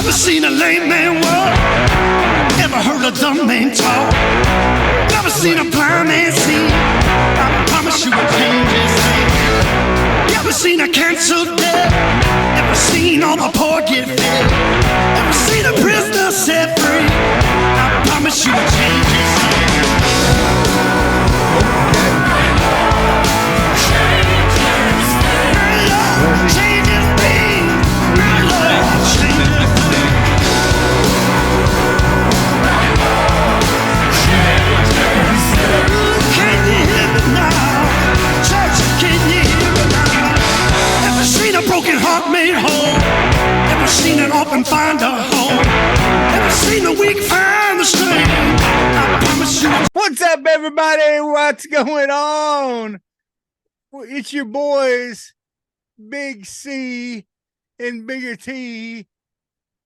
Never seen a lame man walk. Never heard a dumb man talk. Never seen a blind man see. I promise you will change his name. Never seen a cancer dead. Never seen all the poor get fed. Never seen a prisoner set free. I promise you will change his name. Change his name. My Lord, change his name. Can you hear me now? Church, can you hear me now? Never seen a broken heart made whole. Never seen an orphan find a home. Never seen the weak find the strength. I promise you. What's up, everybody? What's going on? Well, it's your boys, Big C and Bigger T.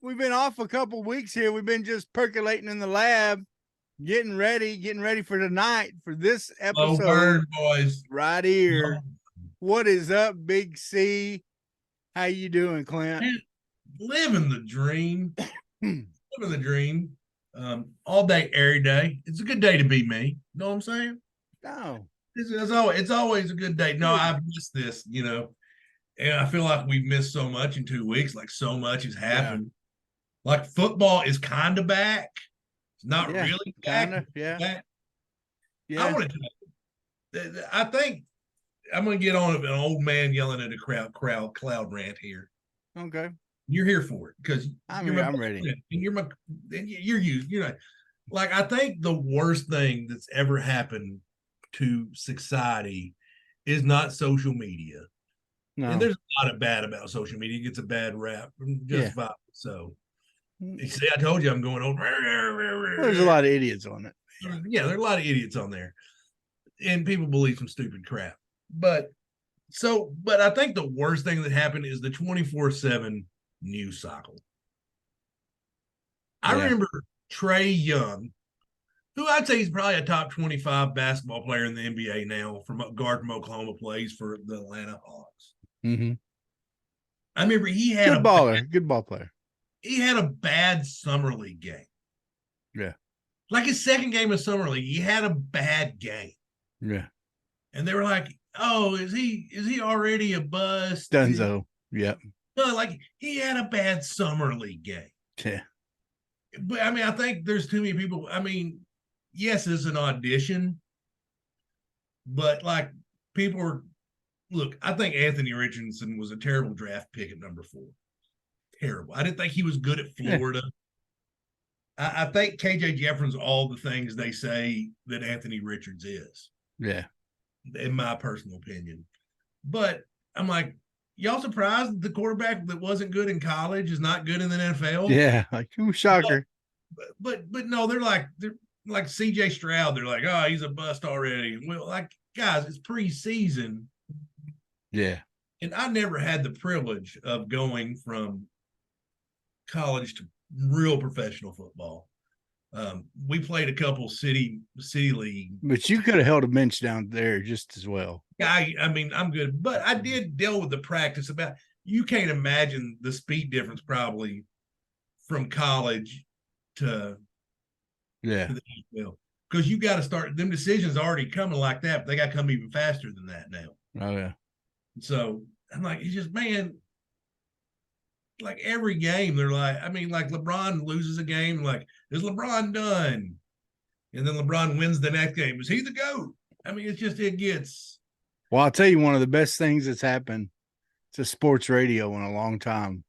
We've been off a couple weeks here. We've been just percolating in the lab, getting ready for tonight for this episode. Bird boys, right here. What is up, Big C? How you doing, Clint? Man, living the dream. Living the dream. All day, every day. It's a good day to be me. Know what I'm saying? No. It's always a good day. No, I've missed this, and I feel like we've missed so much in 2 weeks. Like so much has happened. Yeah. Like football is kind of back. It's not really back. Kinda, yeah. Back. Yeah. I think I'm going to get on an old man yelling at a cloud rant here. Okay. You're here for it because I'm ready. And you're used. Like I think the worst thing that's ever happened to society is not social media. No. And there's a lot of bad about social media. It gets a bad rap. Justified. So you see, I told you I'm going over. Well, there's a lot of idiots on it. Yeah, there are a lot of idiots on there. And people believe some stupid crap. But I think the worst thing that happened is the 24/7 news cycle. I remember Trey Young, who I'd say is probably a top 25 basketball player in the NBA now, from guard from Oklahoma, plays for the Atlanta Hawks. Mm-hmm. I remember he had good ball player. He had a bad summer league game. Yeah. Like his second game of summer league, he had a bad game. Yeah. And they were like, "Oh, is he already a bust?" Dunzo. Yep. No, like he had a bad summer league game. Yeah. But I mean, I think there's too many people. I mean, yes, it's an audition, but like people are. Look, I think Anthony Richardson was a terrible draft pick at number 4. Terrible. I didn't think he was good at Florida. Yeah. I think KJ Jefferson's all the things they say that Anthony Richards is. Yeah. In my personal opinion. But I'm like, y'all surprised that the quarterback that wasn't good in college is not good in the NFL? Yeah, like shocker. But no, they're like CJ Stroud. They're like, oh, he's a bust already. Well, like, guys, it's preseason. Yeah. And I never had the privilege of going from college to real professional football. We played a couple city league. But you could have held a bench down there just as well. I mean, I'm good. But I did deal with the practice about you can't imagine the speed difference probably from college to the NFL. Because you got to start them decisions already coming like that, but they got to come even faster than that now. Oh yeah. So I'm like, it's just, man, like every game, they're like, I mean, like LeBron loses a game, like, is LeBron done? And then LeBron wins the next game. Is he the GOAT? I mean, it gets. Well, I'll tell you, one of the best things that's happened to sports radio in a long time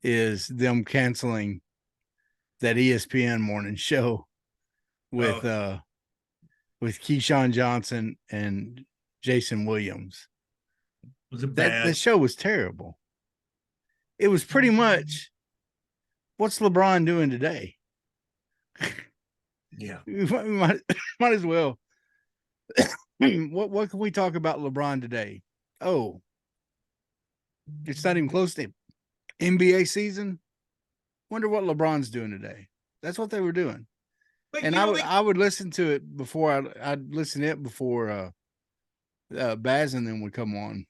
is them canceling that ESPN morning show with Keyshawn Johnson and Jason Williams. Was it bad? That show was terrible. It was pretty much, what's LeBron doing today? Yeah. We might as well. What can we talk about LeBron today? Oh, it's not even close to NBA season. Wonder what LeBron's doing today. That's what they were doing. But and I would listen to it before I'd listen to it before Baz and them would come on.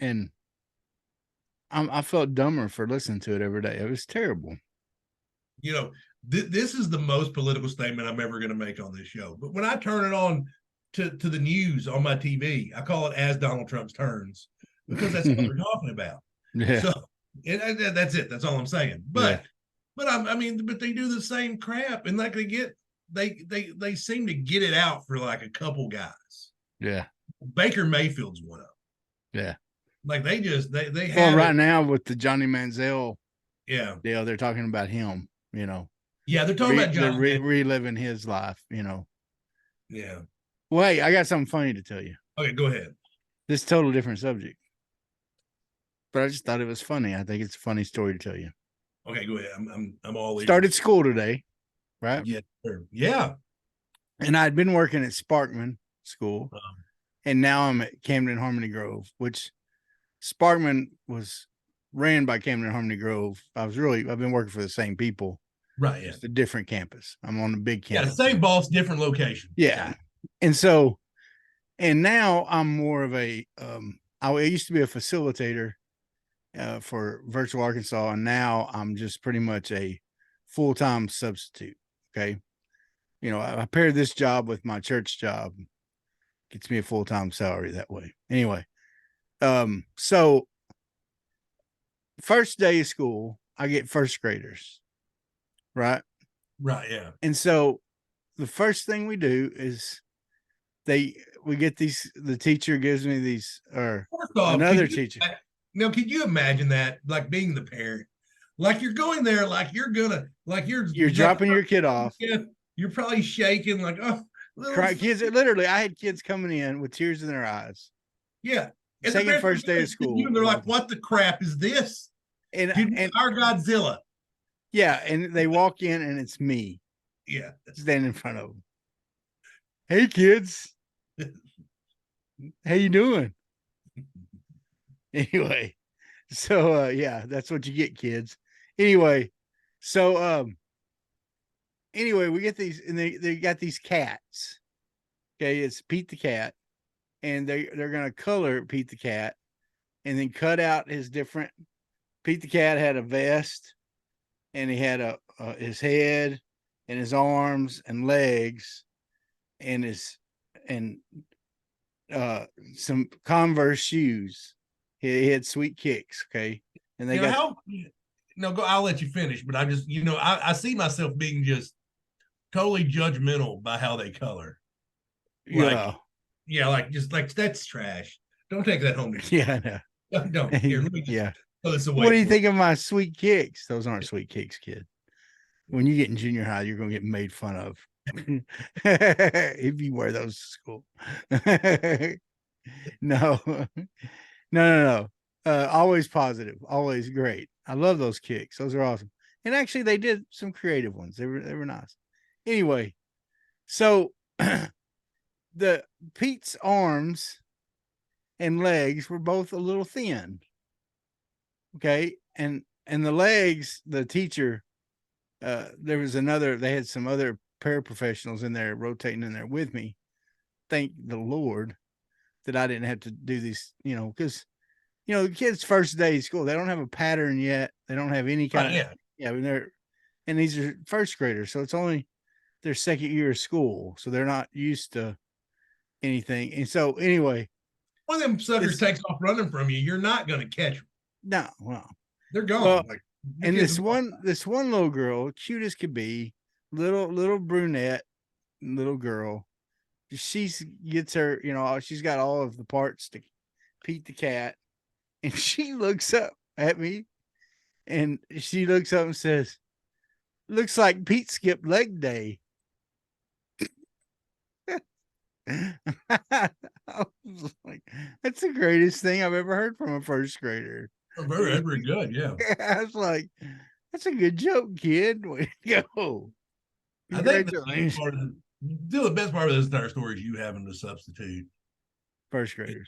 And I felt dumber for listening to it every day. It was terrible. you know, this is the most political statement I'm ever going to make on this show. But when I turn it on to the news on my TV, I call it As Donald Trump's Turns, because that's what they're talking about. Yeah. So that's it. That's all I'm saying. But I mean, but they do the same crap, and like they seem to get it out for like a couple guys. Yeah. Baker Mayfield's one of them. Yeah. Like they have. Well, right now with the Johnny Manziel Yeah. deal, they're talking about him, you know. Yeah, they're talking about Johnny. They're reliving his life, you know. Yeah. Well, hey, I got something funny to tell you. Okay, go ahead. This is a total different subject. But I just thought it was funny. I think it's a funny story to tell you. Okay, go ahead. I'm all ears. Started school today, right? Yeah, sure. Yeah. And I'd been working at Sparkman School, and now I'm at Camden Harmony Grove, which Sparkman was ran by Camden Harmony Grove. I've been working for the same people. Right. Yeah. It's a different campus. I'm on the big campus. Yeah, same boss, different location. Yeah. And now I'm more of a I used to be a facilitator for Virtual Arkansas, and now I'm just pretty much a full-time substitute. Okay. You know, I paired this job with my church job. Gets me a full-time salary that way. Anyway, so first day of school, I get first graders, right? Right, yeah. And so the first thing we do is the teacher gives me these, or First off, another teacher. Now, can you imagine that, like being the parent? Like you're going there, like you're dropping your kid off. You're probably shaking, like, oh, kids. Literally, I had kids coming in with tears in their eyes. Yeah. And second first day of school. They're like, what the crap is this? And our Godzilla. Yeah, and they walk in and it's me. Yeah. Standing in front of them. Hey kids. How you doing? Anyway, so yeah, that's what you get, kids. Anyway, so we get these, and they got these cats. Okay, it's Pete the cat, and they're gonna color Pete the cat, and then cut out his different. Pete the cat had a vest, and he had his head, and his arms and legs, and some Converse shoes. He had sweet kicks. Okay, and they I'll let you finish, but I just, I see myself being just totally judgmental by how they color. Like that's trash. Don't take that home. Yeah, I know. Don't. Here, let me just throw this away. What do you think of my sweet kicks? Those aren't sweet kicks, kid. When you get in junior high, you're gonna get made fun of if you wear those to school. No. Always positive, always great. I love those kicks. Those are awesome. And actually, they did some creative ones. They were nice. Anyway, so the Pete's arms and legs were both a little thin. Okay, and the legs, the teacher, they had some other paraprofessionals in there rotating in there with me. Thank the Lord that I didn't have to do these, because the kids' first day of school, they don't have a pattern yet. They don't have any kind of and these are first graders, so it's only their second year of school, so they're not used to anything. And so anyway, one of them suckers takes off running from you, you're not going to catch them. No, well, they're gone. And this one little girl, cute as could be, little brunette little girl, she gets her, she's got all of the parts to Pete the cat, and she looks up at me, and she looks up and says, "Looks like Pete skipped leg day." I was like, that's the greatest thing I've ever heard from a first grader. Very good, yeah. I was like, that's a good joke, kid. Way to go. I think the best part of this entire story is you having to substitute first graders.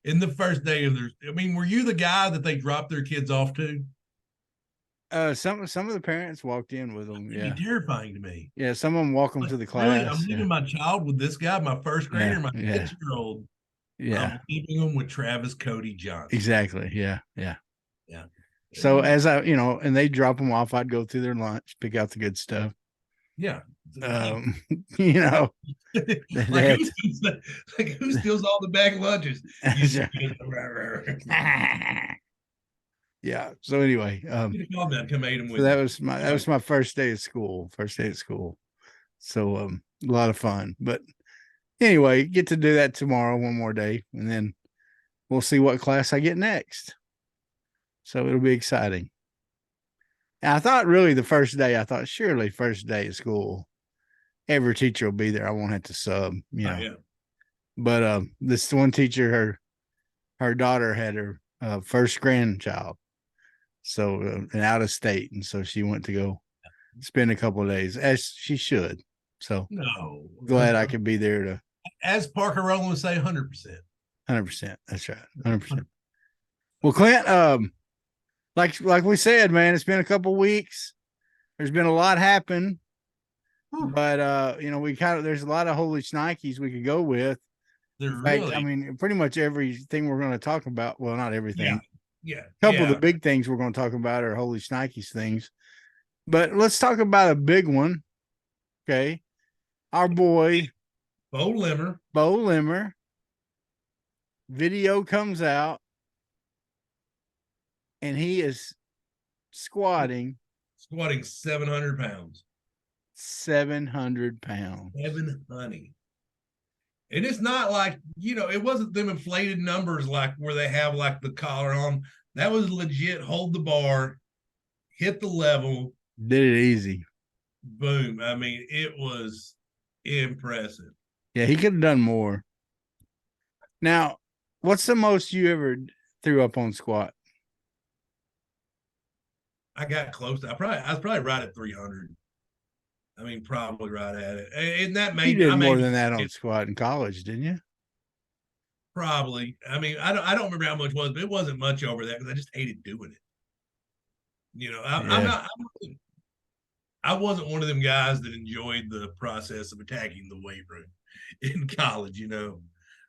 In the first day of were you the guy that they dropped their kids off to? Some of the parents walked in with them. It'd be terrifying to me. Yeah, some of them walk them to the class. Really? I'm leaving my child with this guy, my first grader, my 6-year-old. Yeah, I'm keeping them with Travis Cody Johnson. Exactly. Yeah. So as I, and they drop them off, I'd go through their lunch, pick out the good stuff. Yeah. You know, like who steals all the bag lunches? Yeah. So anyway, Calm down, come eat them with so that you. was my first day of school. So a lot of fun. But anyway, get to do that tomorrow, one more day, and then we'll see what class I get next. So it'll be exciting. And I thought really the first day, surely first day of school, every teacher will be there. I won't have to sub, Yeah. But this one teacher, her daughter had her first grandchild, so and out of state, and so she went to go spend a couple of days, as she should. So no, glad I could be there to. As Parker Rowland would say, 100%. 100%. That's right, 100%. Well, Clint, like we said, man, it's been a couple of weeks. There's been a lot happen, but there's a lot of holy shnikes we could go with. In fact, I mean, pretty much everything we're going to talk about. Well, not everything. Yeah. A couple of the big things we're going to talk about are holy shnikes things. But let's talk about a big one. Okay. Our boy Bo Limmer. Video comes out and he is squatting 700 pounds. 700 pounds. 700. And it's not like, it wasn't them inflated numbers like where they have like the collar on. That was legit. Hold the bar, hit the level. Did it easy. Boom. I mean, it was impressive. Yeah, he could have done more. Now, what's the most you ever threw up on squat? I got close. I was probably right at 300. I mean, probably right at it. And that made you did more than that on squat in college, didn't you? Probably. I mean, I don't remember how much it was, but it wasn't much over that because I just hated doing it. I wasn't one of them guys that enjoyed the process of attacking the weight room in college.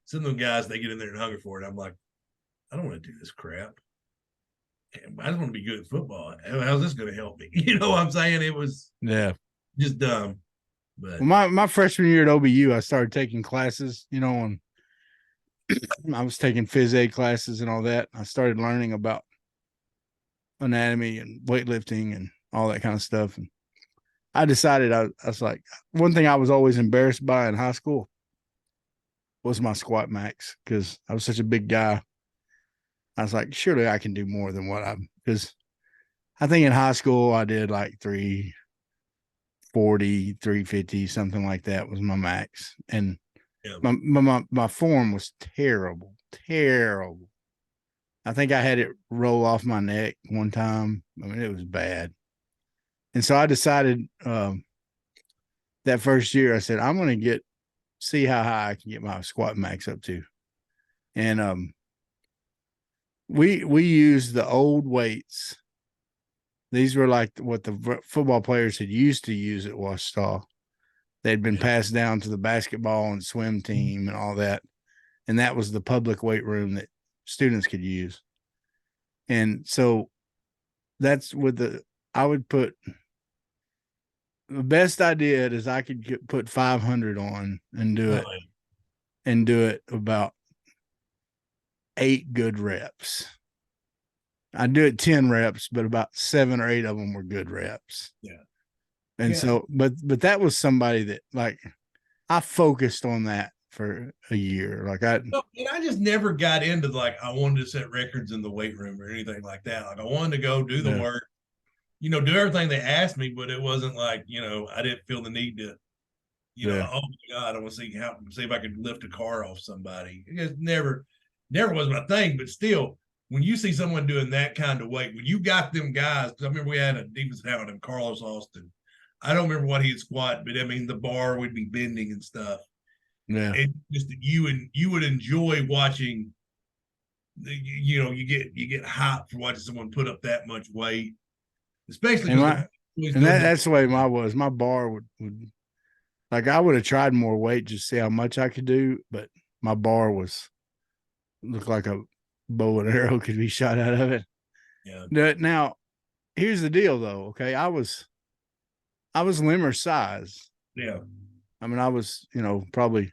Some of them guys, they get in there and hunger for it. I'm like, I don't want to do this crap. I just want to be good at football. How's this going to help me? You know what I'm saying? It was just dumb. But my freshman year at OBU, I started taking classes, I was taking phys ed classes and all that. I started learning about anatomy and weightlifting and all that kind of stuff. And I decided I was like, one thing I was always embarrassed by in high school was my squat max, because I was such a big guy. I was like, surely I can do more than because I think in high school I did like 340, 350, something like that was my max. And my form was terrible. I think I had it roll off my neck one time. I mean, it was bad. And so I decided that first year, I said, I'm going to see how high I can get my squat max up to. And we used the old weights. These were like what the football players had used to use at Washita. They'd been passed down to the basketball and swim team and all that. And that was the public weight room that students could use. And so that's I would put the best I did is I could put 500 on and do it about 8 good reps. I do it 10 reps, but about 7 or 8 of them were good reps. Yeah. And so, but that was somebody that like I focused on that for a year. And I just never got into I wanted to set records in the weight room or anything like that. Like I wanted to go do the work, do everything they asked me, but it wasn't like, I didn't feel the need to, oh my God, I want to see if I could lift a car off somebody. It just never was my thing. But still, when you see someone doing that kind of weight, when you got them guys, because I remember we had a defensive talent in Carlos Austin. I don't remember what he'd squat, but I mean, the bar would be bending and stuff. Yeah. And just you would enjoy watching, you get hyped for watching someone put up that much weight, especially. That's the way my bar would like, I would have tried more weight just to see how much I could do, but my bar looked like a bow and arrow could be shot out of it. Yeah. Now, here's the deal, though. Okay, I was limber size. Yeah. I mean, I was, probably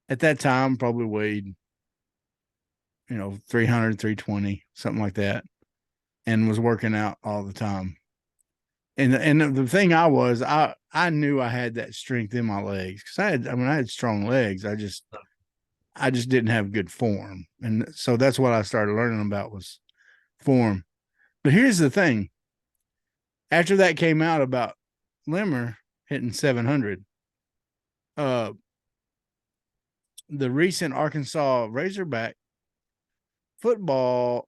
at that time, probably weighed, 300, 320, something like that, and was working out all the time. And the thing I knew I had that strength in my legs because I had strong legs. I just didn't have good form. And so that's what I started learning about was form. But here's the thing. After that came out about Limmer hitting 700, the recent Arkansas Razorback football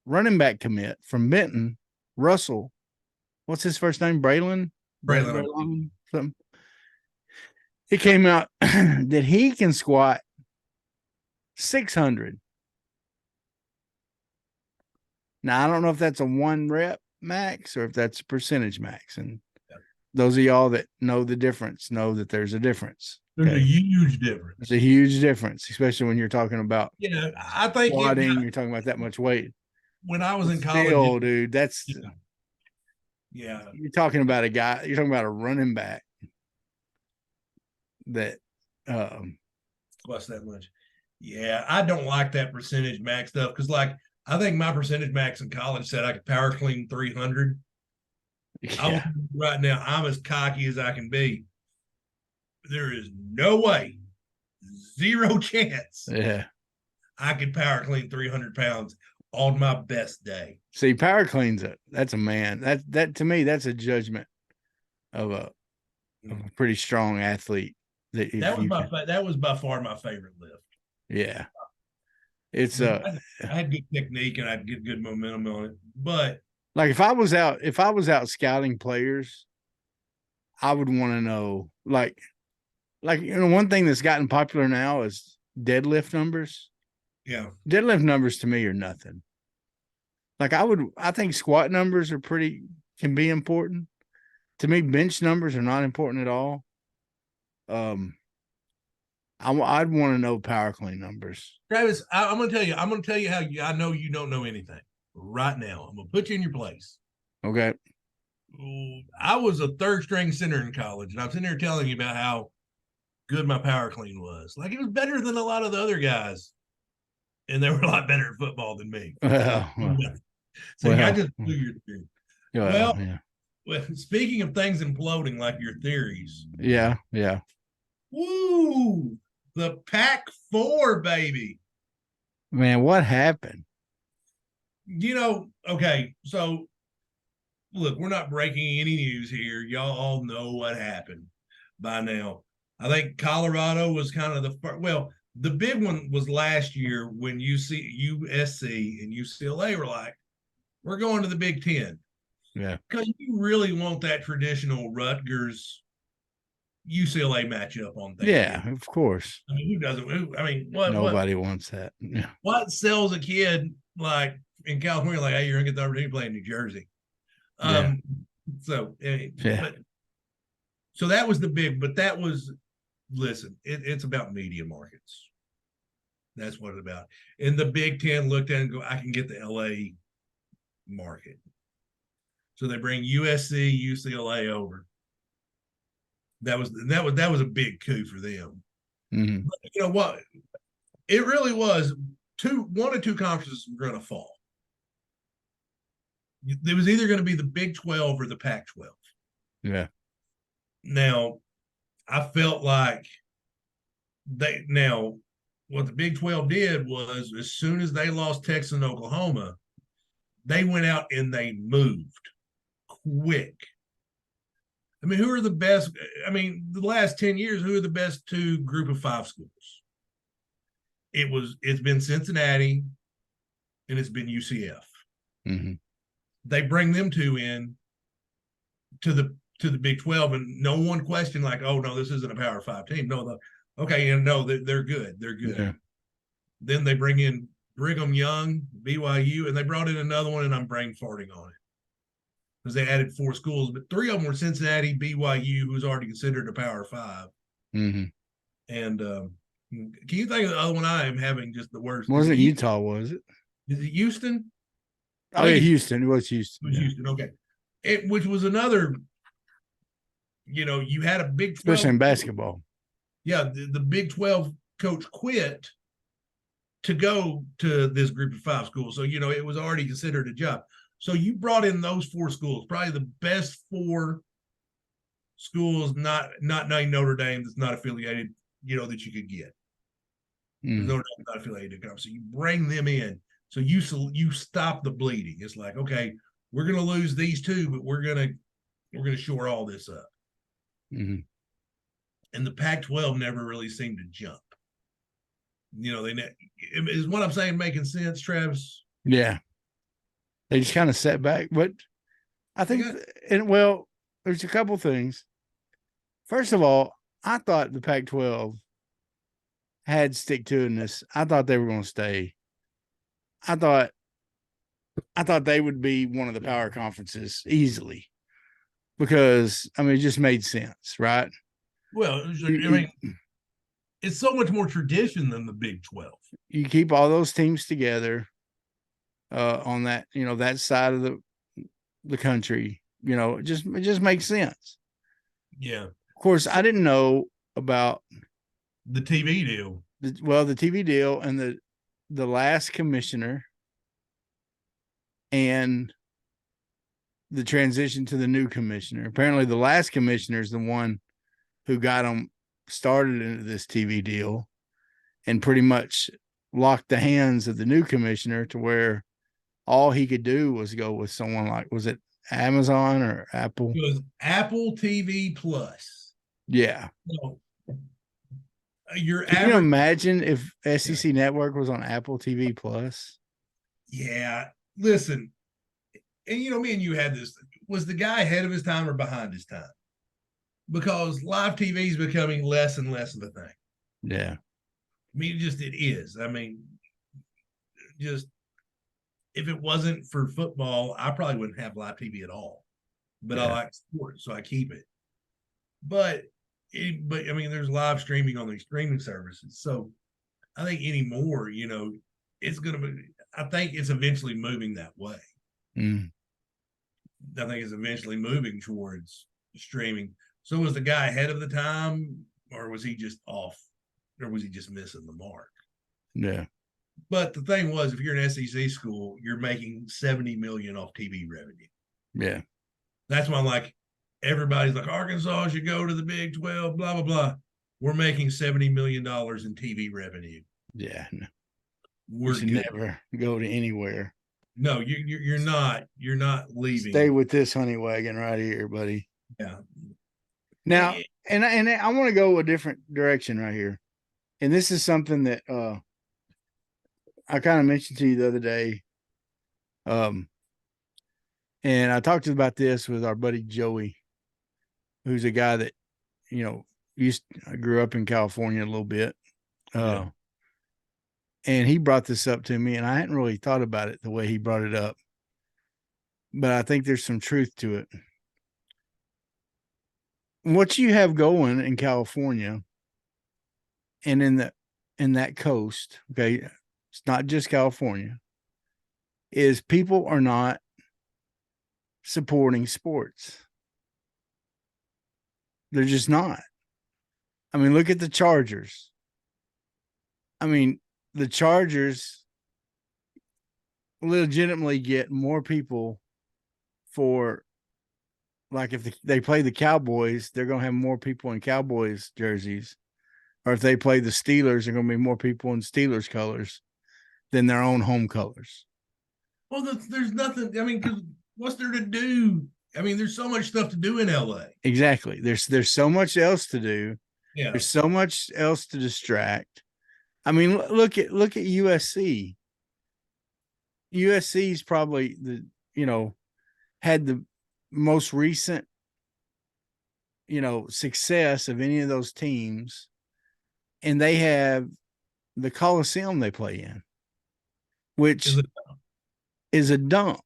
running back commit from Benton, Russell, what's his first name? Braylon? Braylon. Something. It came out that he can squat 600. Now, I don't know if that's a 1 rep max or if that's a percentage max. And those of y'all that know the difference know that there's a difference. There's a huge difference. There's a huge difference, especially when you're talking about I think squatting, you're talking about that much weight. When I was in college, still, dude, that's yeah. You're talking about you're talking about a running back that costs that much. Yeah, I don't like that percentage max stuff because, like, I think my percentage max in college said I could power clean 300. Yeah. Right now, I'm as cocky as I can be. There is no way, zero chance. Yeah, I could power clean 300 pounds on my best day. See, power cleans it. That's a man. That to me, that's a judgment of a pretty strong athlete. That was by far my favorite lift. Yeah, it's I had good technique and I had good momentum on it. But like if I was out scouting players, I would want to know like one thing that's gotten popular now is deadlift numbers. Yeah, deadlift numbers to me are nothing. Like I think squat numbers can be important. To me, bench numbers are not important at all. I'd want to know power clean numbers. Travis, I'm going to tell you how I know you don't know anything right now. I'm going to put you in your place. Okay. I was a third string center in college, and I'm sitting here telling you about how good my power clean was. Like, it was better than a lot of the other guys, and they were a lot better at football than me. I just blew your theory. Well, speaking of things imploding like your theories. Yeah. Woo! The Pac-4, baby. Man, what happened? Okay, so look, we're not breaking any news here. Y'all all know what happened by now. I think Colorado was kind of the first. Well, the big one was last year when USC and UCLA were like, we're going to the Big Ten. Yeah. Because you really want that traditional Rutgers UCLA matchup on Thanksgiving. Yeah, of course. I mean, who doesn't? Nobody wants that. Yeah. What sells a kid like in California, like, hey, you're gonna get the opportunity to play in New Jersey? So that was the big, but that was it's about media markets. That's what it's about. And the Big Ten looked at it and go, I can get the LA market. So they bring USC, UCLA over. That was a big coup for them. Mm-hmm. But you know what? It really was one or two conferences were going to fall. It was either going to be the Big 12 or the Pac-12. Yeah. Now, I felt like what the Big 12 did was as soon as they lost Texas and Oklahoma, they went out and they moved quick. I mean, who are the best? I mean, the last 10 years, who are the best two group of 5 schools? It's been Cincinnati and it's been UCF. Mm-hmm. They bring them two in to the Big 12, and no one questioned like, oh no, this isn't a Power 5 team. No, they're good. They're good. Yeah. Then they bring in Brigham Young, BYU, and they brought in another one, and I'm brain farting on it because they added 4 schools, but 3 of them were Cincinnati, BYU, who's already considered a Power 5. Mm-hmm. And can you think of the other one? I am having just the worst. Wasn't Utah? Was it? Is it Houston? Oh yeah, Houston. It was Houston. It was Houston. Okay. Which was another, you had a Big 12. Especially in basketball. Yeah. The Big 12 coach quit to go to this group of 5 schools. So, it was already considered a job. So you brought in those 4 schools, probably the best 4 schools, not named Notre Dame, that's not affiliated, that you could get. Notre Dame's not affiliated to come. So you bring them in. So you stop the bleeding. It's like, okay, we're going to lose these 2, but we're going to shore all this up. Mm-hmm. And the Pac-12 never really seemed to jump. Is what I'm saying making sense, Travis? Yeah. They just kind of sat back. But I think, there's a couple things. First of all, I thought the Pac-12 had stick-to-itiveness. I thought they were going to stay. I thought they would be one of the power conferences easily because, it just made sense, right? Well, it's so much more tradition than the Big 12. You keep all those teams together on that, that side of the country. It just makes sense. Yeah. Of course, I didn't know about the TV deal. The TV deal and the last commissioner and the transition to the new commissioner. Apparently, the last commissioner is the one who got them started into this TV deal and pretty much locked the hands of the new commissioner to where all he could do was go with someone like, was it Amazon or Apple? It was Apple TV Plus. Yeah. So, Can you imagine if SEC Network was on Apple TV Plus? Yeah. Listen, and me and you had this. Was the guy ahead of his time or behind his time? Because live TV is becoming less and less of a thing. Yeah. It is. Just if it wasn't for football, I probably wouldn't have live TV at all. But I like sports, so I keep it. But there's live streaming on these streaming services. So I think anymore, it's going to be, I think it's eventually moving that way. Mm. I think it's eventually moving towards streaming. So was the guy ahead of the time, or was he just off, or was he just missing the mark? Yeah. But the thing was, if you're an SEC school, you're making $70 million off TV revenue. Yeah. That's why everybody's like, Arkansas should go to the Big 12, blah, blah, blah. We're making $70 million in TV revenue. Yeah. No. We should never go to anywhere. No, you're not. You're not leaving. Stay with this honey wagon right here, buddy. Yeah. Now, and I want to go a different direction right here. And this is something that I kind of mentioned to you the other day. And I talked about this with our buddy Joey, who's a guy that, I grew up in California a little bit. And he brought this up to me, and I hadn't really thought about it the way he brought it up. But I think there's some truth to it. What you have going in California and in that coast, okay, it's not just California, is people are not supporting sports. They're just not. Look at the Chargers. The Chargers legitimately get more people for, like, if they play the Cowboys, they're going to have more people in Cowboys jerseys. Or if they play the Steelers, there are going to be more people in Steelers colors than their own home colors. Well, there's nothing. Because what's there to do? There's so much stuff to do in LA. Exactly. There's so much else to do. Yeah. There's so much else to distract. Look at USC. USC's probably had the most recent, success of any of those teams. And they have the Coliseum they play in, which is a dump.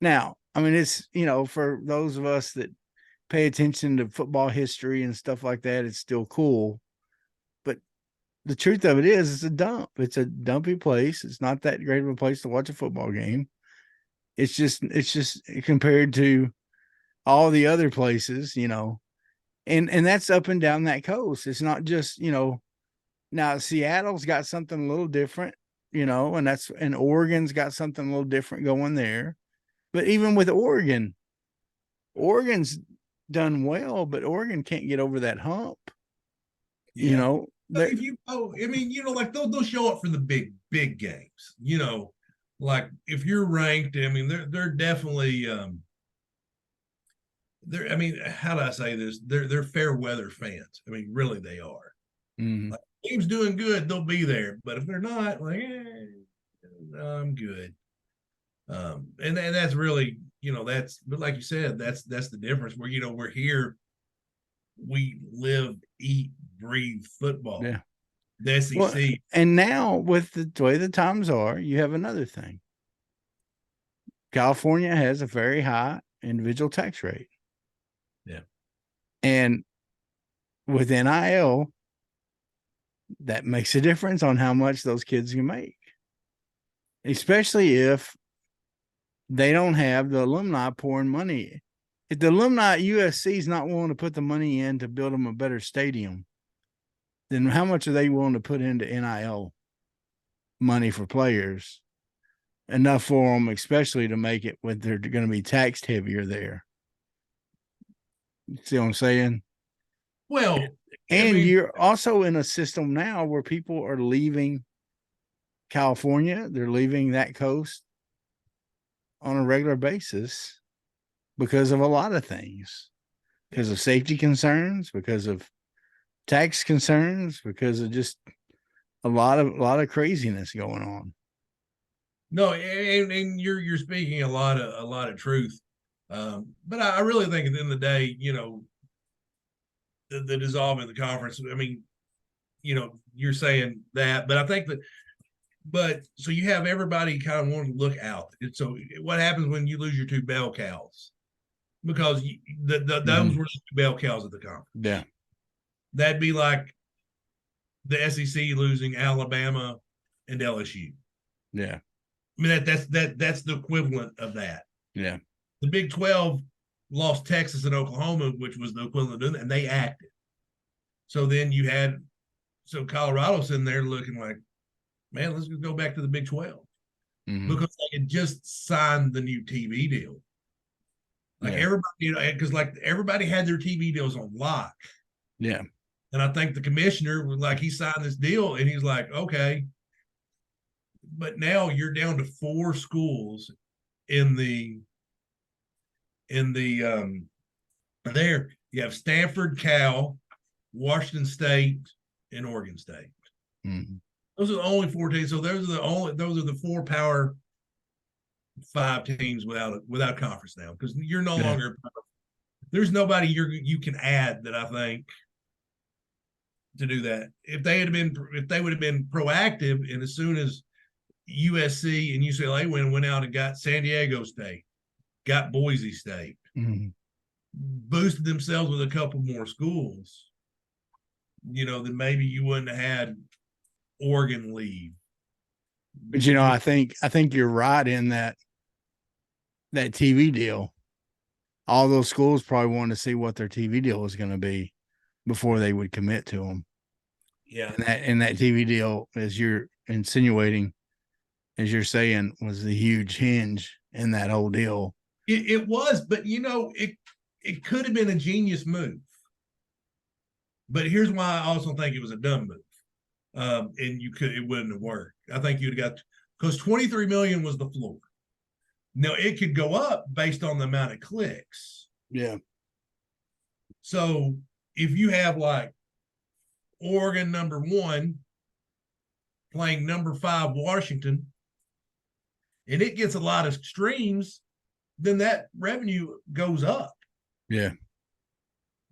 Now, it's, for those of us that pay attention to football history and stuff like that, it's still cool. But the truth of it is, it's a dump. It's a dumpy place. It's not that great of a place to watch a football game. It's just compared to all the other places, and that's up and down that coast. It's not just, now Seattle's got something a little different, and Oregon's got something a little different going there. But even with Oregon's done well, but Oregon can't get over that hump. Yeah. But if you, like they'll show up for the big games. Like if you're ranked, they're definitely they're. How do I say this? They're fair weather fans. Really, they are. Mm-hmm. Like, team's doing good, they'll be there. But if they're not, like, I'm good. And that's really, but like you said, that's the difference. Where we're here, we live, eat, breathe football. Yeah. The SEC. Well, and now with the way the times are, you have another thing. California has a very high individual tax rate. Yeah. And with NIL, that makes a difference on how much those kids can make, especially if they don't have the alumni pouring money. If the alumni at USC is not willing to put the money in to build them a better stadium, then how much are they willing to put into NIL money for players? Enough for them, especially to make it when they're going to be taxed heavier there. See what I'm saying? Well, and you're also in a system now where people are leaving California. They're leaving that coast on a regular basis because of a lot of things, because of safety concerns, because of tax concerns, because of just a lot of craziness going on. No, and you're speaking a lot of truth. But I really think at the end of the day, the dissolving of the conference. You're saying that, but I think so you have everybody kind of wanting to look out. And so what happens when you lose your two bell cows? Because those were the two bell cows of the conference. Yeah. That'd be like the SEC losing Alabama and LSU. Yeah. That's the equivalent of that. Yeah. The Big 12 lost Texas and Oklahoma, which was the equivalent of doing that, and they acted. So then you had Colorado's in there looking like, man, let's go back to the Big 12 because they had just signed the new TV deal. Like everybody, because like everybody had their TV deals on lock. Yeah. And I think the commissioner was like, he signed this deal and he's like, okay. But now you're down to 4 schools in the there. You have Stanford, Cal, Washington State, and Oregon State. Mm-hmm. Those are the only 4 teams. So those are the 4 Power 5 teams without conference now, because you're no longer. There's nobody you can add that I think to do that. If they would have been proactive, and as soon as USC and UCLA went out and got San Diego State, got Boise State, boosted themselves with a couple more schools, then maybe you wouldn't have had Oregon leave. But I think you're right in that TV deal. All those schools probably wanted to see what their TV deal was going to be before they would commit to them. Yeah. And that TV deal, as you're insinuating, as you're saying, was the huge hinge in that whole deal. It was, but it could have been a genius move. But here's why I also think it was a dumb move. And it wouldn't have worked. I think you'd have got, because 23 million was the floor. Now it could go up based on the amount of clicks. Yeah. So if you have like Oregon number 1 playing number 5 Washington, and it gets a lot of streams, then that revenue goes up. Yeah.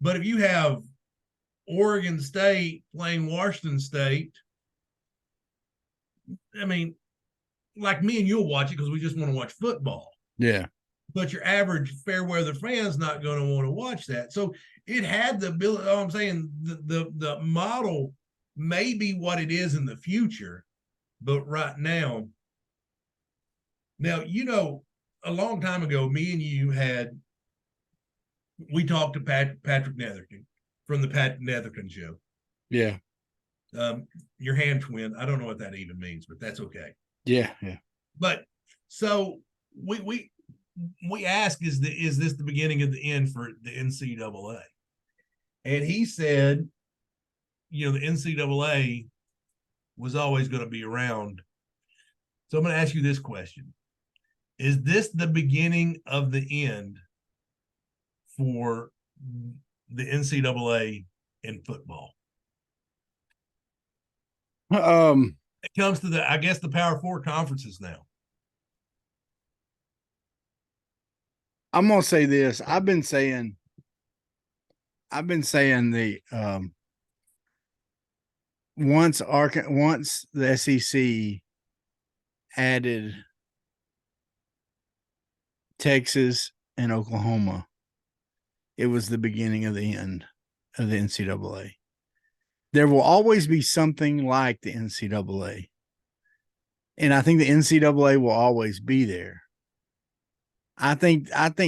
But if you have Oregon State playing Washington State, like me and you'll watch it because we just want to watch football. Yeah. But your average fair weather fan is not going to want to watch that. So it had the ability. I'm saying the model may be what it is in the future, but right now, a long time ago, me and you we talked to Patrick Netherton from the Pat Netherton show. Yeah. Your hand twin. I don't know what that even means, but that's okay. Yeah. But so we asked, is this the beginning of the end for the NCAA? And he said, the NCAA was always going to be around. So I'm going to ask you this question. Is this the beginning of the end for the NCAA in football? It comes to the Power Four conferences now. I'm gonna say this. I've been saying the once the SEC added Texas and Oklahoma, it was the beginning of the end of the NCAA. There will always be something like the NCAA. And I think the NCAA will always be there. I think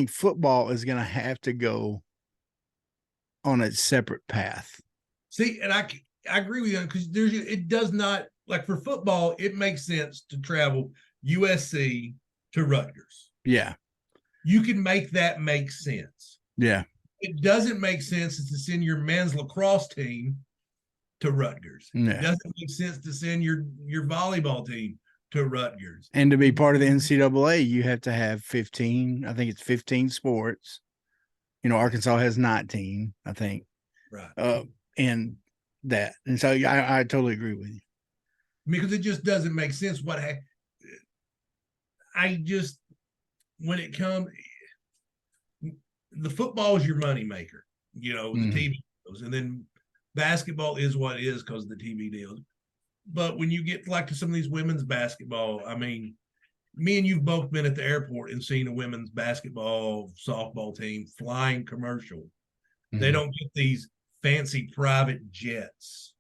football is going to have to go on a separate path. See, and I agree with you because it does not, like for football, it makes sense to travel USC to Rutgers. Yeah. You can make that make sense. Yeah. It doesn't make sense to send your men's lacrosse team to Rutgers. Yeah. It doesn't make sense to send your volleyball team to Rutgers. And to be part of the NCAA, you have to have 15. I think it's 15 sports. Arkansas has 19, I think. Right. And that. And so I totally agree with you. Because it just doesn't make sense. When it comes, the football is your money maker, the TV deals. And then basketball is what it is because of the TV deals. But when you get like to some of these women's basketball, I mean, me and you've both been at the airport and seen a women's basketball, softball team flying commercial. Mm-hmm. They don't get these fancy private jets.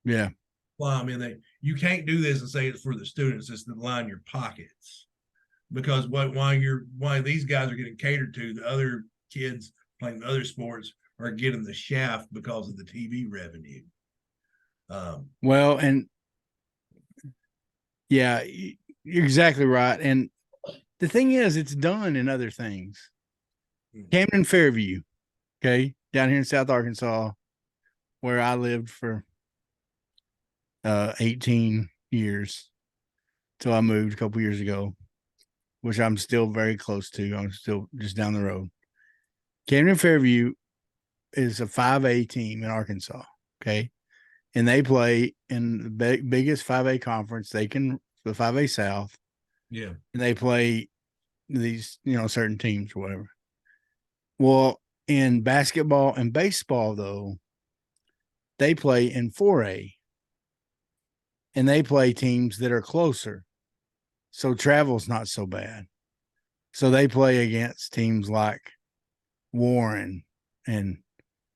Yeah. Fly them in. You can't do this and say it's for the students. It's to line your pockets. Because why these guys are getting catered to, the other kids playing the other sports are getting the shaft because of the TV revenue. Well, and yeah, you're exactly right. And the thing is, it's done in other things. Camden Fairview, okay, down here in South Arkansas, where I lived for 18 years till I moved a couple years ago, which I'm still very close to. I'm still just down the road. Camden Fairview is a 5A team in Arkansas, okay? And they play in the biggest 5A conference. The 5A South. Yeah. And they play these, certain teams or whatever. Well, in basketball and baseball, though, they play in 4A. And they play teams that are closer. So travel's not so bad. So they play against teams like Warren and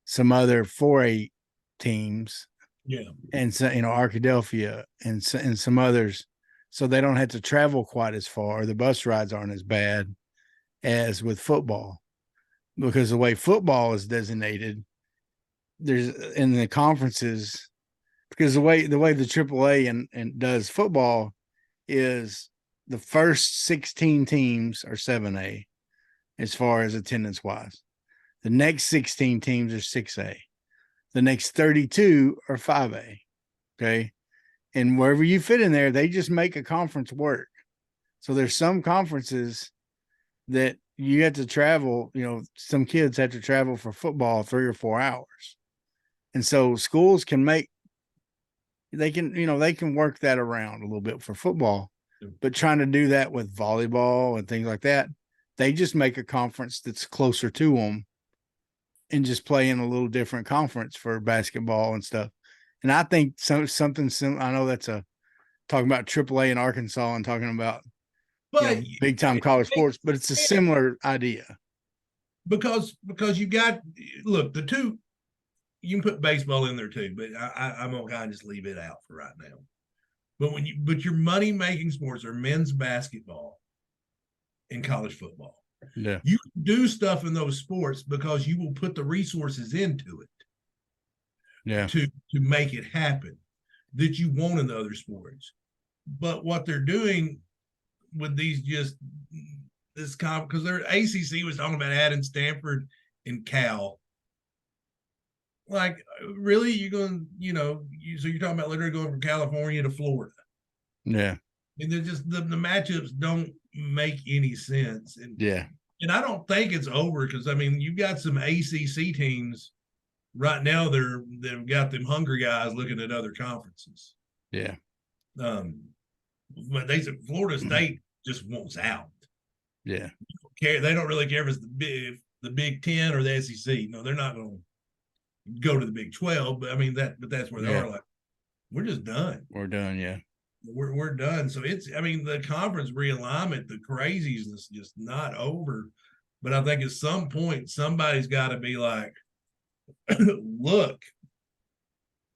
some other 4A teams. Yeah. And so, Arkadelphia and some others. So they don't have to travel quite as far. The bus rides aren't as bad as with football, because the way football is designated, there's in the conferences, because the way the AAA and does football is the first 16 teams are 7A as far as attendance wise. The next 16 teams are 6A. The next 32 are 5A. Okay. And wherever you fit in there, they just make a conference work. So there's some conferences that you have to travel, some kids have to travel for football 3 or 4 hours. And so schools can they can work that around a little bit for football, but trying to do that with volleyball and things like that, they just make a conference that's closer to them and just play in a little different conference for basketball and stuff. And I think something similar. I know that's talking about AAA in Arkansas and talking about big time college sports, but it's a similar idea. Because you got the two. You can put baseball in there too, but I'm gonna kind of just leave it out for right now. But your money making sports are men's basketball in college football. Yeah. You do stuff in those sports because you will put the resources into it. Yeah. To make it happen that you want in the other sports. But what they're doing with these this because their ACC was talking about adding Stanford and Cal. Like, really, you're going, so you're talking about literally going from California to Florida. Yeah. And they're just the matchups don't make any sense. And and I don't think it's over because I mean you've got some ACC teams right now. They've got them hungry guys looking at other conferences. Yeah. But they said Florida State just wants out. Yeah. They don't really care if it's the Big Ten or the SEC. No, they're not going to go to the Big 12. But I mean that's where they are. Like, we're just done. We're done. Yeah. We're done. So the conference realignment, the craziness, just not over. But I think at some point somebody's got to be like, look,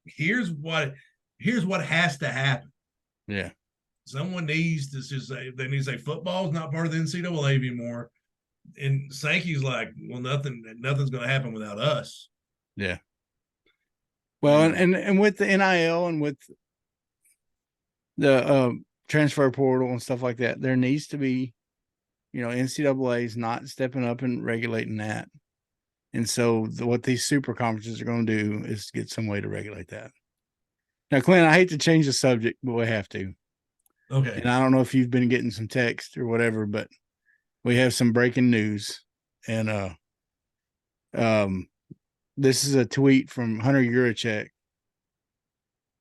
here's what has to happen. Yeah. Someone needs to just say, they need to say football is not part of the NCAA anymore. And Sankey's like, well, nothing's going to happen without us. Yeah. Well, and with the NIL and with the transfer portal and stuff like that, there needs to be, NCAA is not stepping up and regulating that. And so what these super conferences are going to do is get some way to regulate that. Now, Clint, I hate to change the subject, but we have to. Okay. And I don't know if you've been getting some text or whatever, but we have some breaking news. And this is a tweet from Hunter Yurachek. It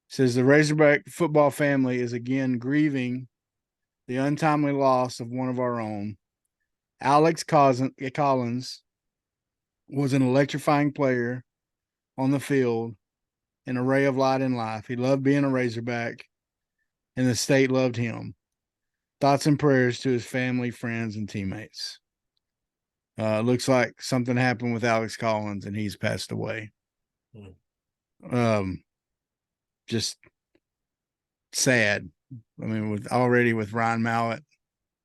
says the Razorback football family is again grieving the untimely loss of one of our own. Alex Collins was an electrifying player on the field, an array of light in life. He loved being a Razorback, and the state loved him. Thoughts and prayers to his family, friends, and teammates. Looks like something happened with Alex Collins, and he's passed away. Just sad. I mean, with Ryan Mallett.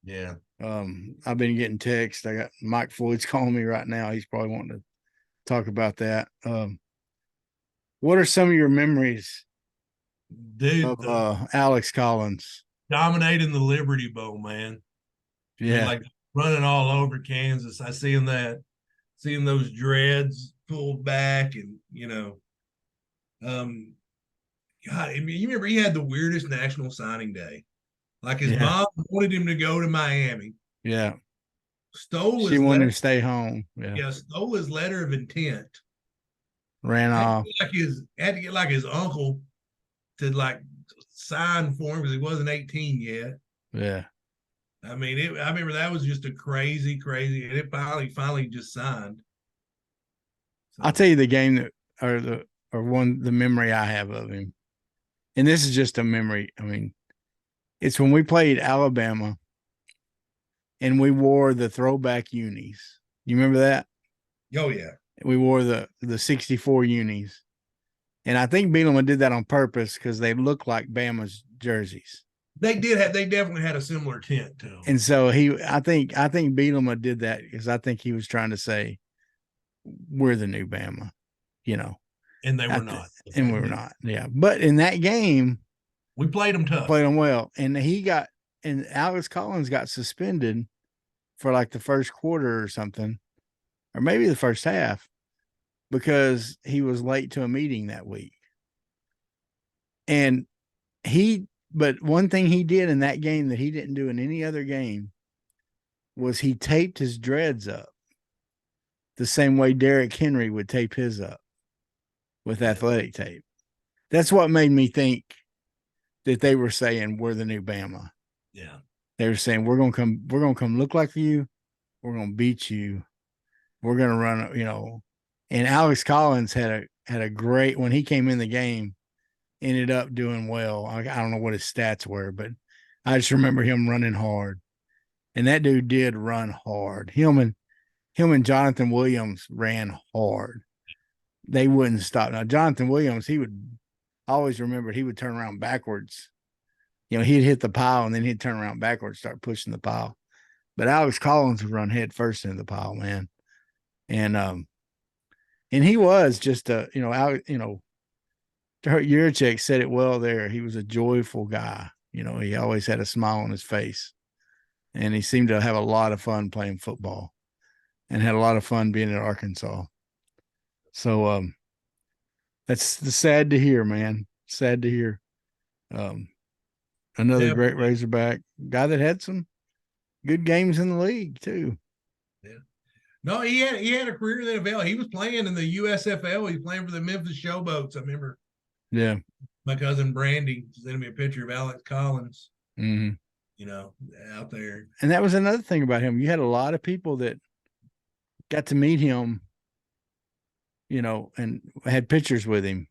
Yeah. I've been getting texts. I got Mike Floyd's calling me right now. He's probably wanting to talk about that. What are some of your memories, dude, of Alex Collins? Dominating the Liberty Bowl, man. Yeah. Like running all over Kansas. I seeing those dreads pulled back and, God, I mean, you remember he had the weirdest national signing day. Like his mom wanted him to go to Miami. Yeah. She wanted him to stay home. Yeah, stole his letter of intent. Ran off. Had to get like his uncle to like sign for him because he wasn't 18 yet. Yeah. I mean, I remember that was just a crazy, and it finally just signed. So. I'll tell you the game the memory I have of him. And this is just a memory. I mean, it's when we played Alabama and we wore the throwback unis. You remember that? Oh, yeah. We wore the 64 unis. And I think Bielema did that on purpose because they look like Bama's jerseys. They definitely had a similar tint to them. And so I think Bielema did that because I think he was trying to say, we're the new Bama, And they were not. And we were not. Yeah. But in that game, we played them tough. Played them well. And Alex Collins got suspended for like the first quarter or something, or maybe the first half, because he was late to a meeting that week. But one thing he did in that game that he didn't do in any other game was he taped his dreads up the same way Derrick Henry would tape his up with athletic tape. That's what made me think that they were saying we're the new Bama. Yeah. They were saying we're gonna come look like you, we're gonna beat you, we're gonna run, And Alex Collins had a great when he came in the game, ended up doing well. I don't know what his stats were, but I just remember him running hard. And that dude did run hard. Him and Jonathan Williams ran hard. They wouldn't stop. Now, Jonathan Williams, I always remembered he would turn around backwards. He'd hit the pile and then he'd turn around backwards, start pushing the pile. But Alex Collins would run head first into the pile, man. And he was just Yurchek said it well there. He was a joyful guy. He always had a smile on his face. And he seemed to have a lot of fun playing football and had a lot of fun being at Arkansas. So that's sad to hear, man. Sad to hear. Another great Razorback guy that had some good games in the league too. Yeah. No, he had a career in the NFL. He was playing in the USFL. He was playing for the Memphis Showboats. I remember. Yeah. My cousin Brandy sent me a picture of Alex Collins. Mm-hmm. Out there. And that was another thing about him. You had a lot of people that got to meet him, and had pictures with him.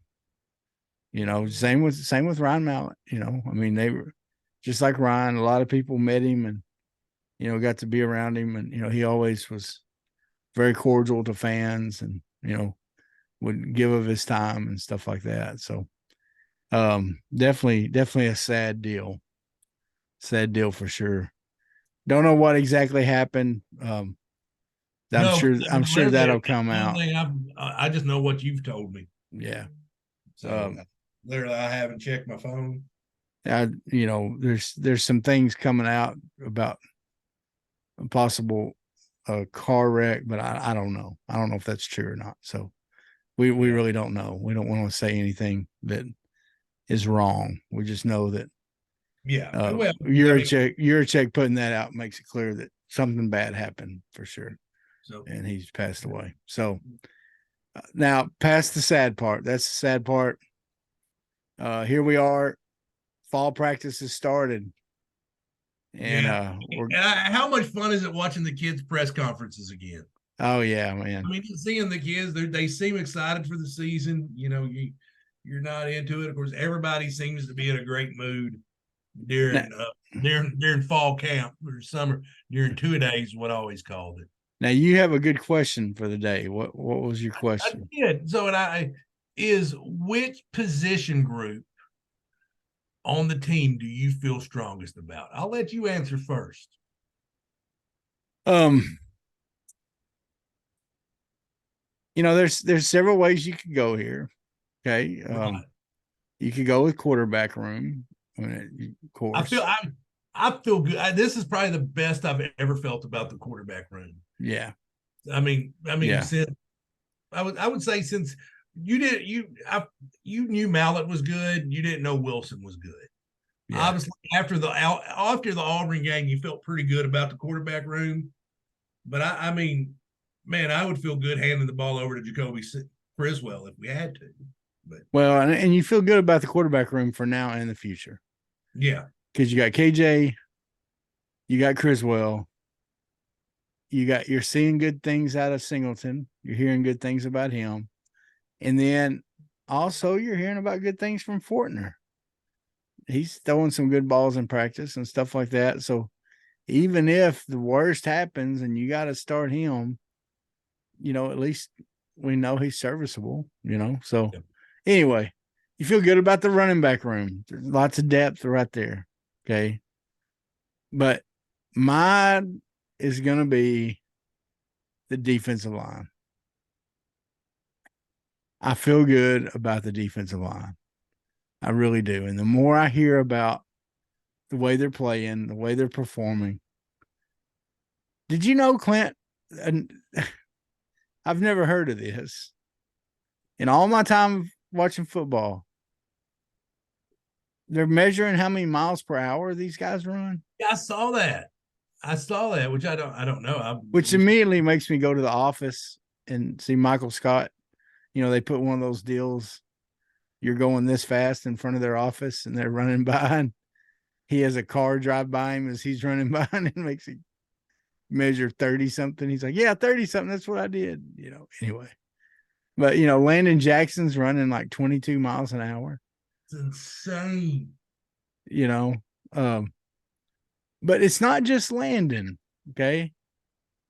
Same with Ryan Mallett. They were just like Ryan. A lot of people met him and, got to be around him. And, he always was very cordial to fans and, would give of his time and stuff like that. So definitely a sad deal. Sad deal for sure. Don't know what exactly happened. I'm sure that'll come out. I just know what you've told me. Yeah. So literally, I haven't checked my phone. There's some things coming out about a possible car wreck, but I don't know. I don't know if that's true or not. So we really don't know. We don't want to say anything that is wrong. We just know that. Yeah. Yurchek putting that out makes it clear that something bad happened for sure. So, and he's passed away. So now past the sad part. That's the sad part. Here we are. Fall practice has started. And how much fun is it watching the kids' press conferences again? Oh yeah, man. Seeing the kids, they seem excited for the season. You're not into it. Of course, everybody seems to be in a great mood during fall camp or summer, during 2 days, what I always called it. Now you have a good question for the day. What was your question? I did. So is which position group on the team do you feel strongest about? I'll let you answer first. There's several ways you could go here. Okay. You could go with quarterback room. Of course. I feel good. This is probably the best I've ever felt about the quarterback room. Yeah. Since I would say since you knew Mallett was good, you didn't know Wilson was good. Yeah. Obviously, after the Auburn game, you felt pretty good about the quarterback room. But I would feel good handing the ball over to Jacoby Criswell if we had to. But and you feel good about the quarterback room for now and the future. Yeah. Because you got KJ, you got Criswell, you're seeing good things out of Singleton. You're hearing good things about him. And then also you're hearing about good things from Fortner. He's throwing some good balls in practice and stuff like that. So even if the worst happens and you got to start him, at least we know he's serviceable, So anyway, you feel good about the running back room. There's lots of depth right there. Okay. But mine is going to be the defensive line. I feel good about the defensive line. I really do. And the more I hear about the way they're playing, the way they're performing. Did you know, Clint? I've never heard of this. In all my time watching football, they're measuring how many miles per hour these guys run. Yeah, I saw that, which I don't know. Which immediately makes me go to the office and see Michael Scott. They put one of those deals. You're going this fast in front of their office and they're running by and he has a car drive by him as he's running by and makes it measure 30 something. He's like, yeah, 30 something. That's what I did, anyway. But, Landon Jackson's running like 22 miles an hour. It's insane. But it's not just Landon. Okay.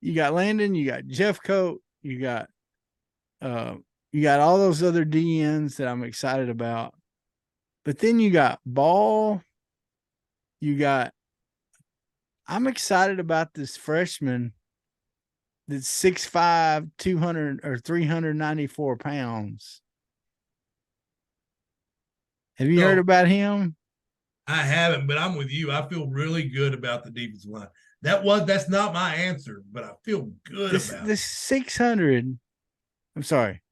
You got Landon, you got Jeff Coat, you got all those other DNs that I'm excited about. But then you got Ball, you got I'm excited about this freshman that's 6'5", 200 or 394 pounds. Have you heard So about him? I haven't, but I'm with you. I feel really good about the defensive line. That's not my answer, but I feel good about This 600, I'm sorry,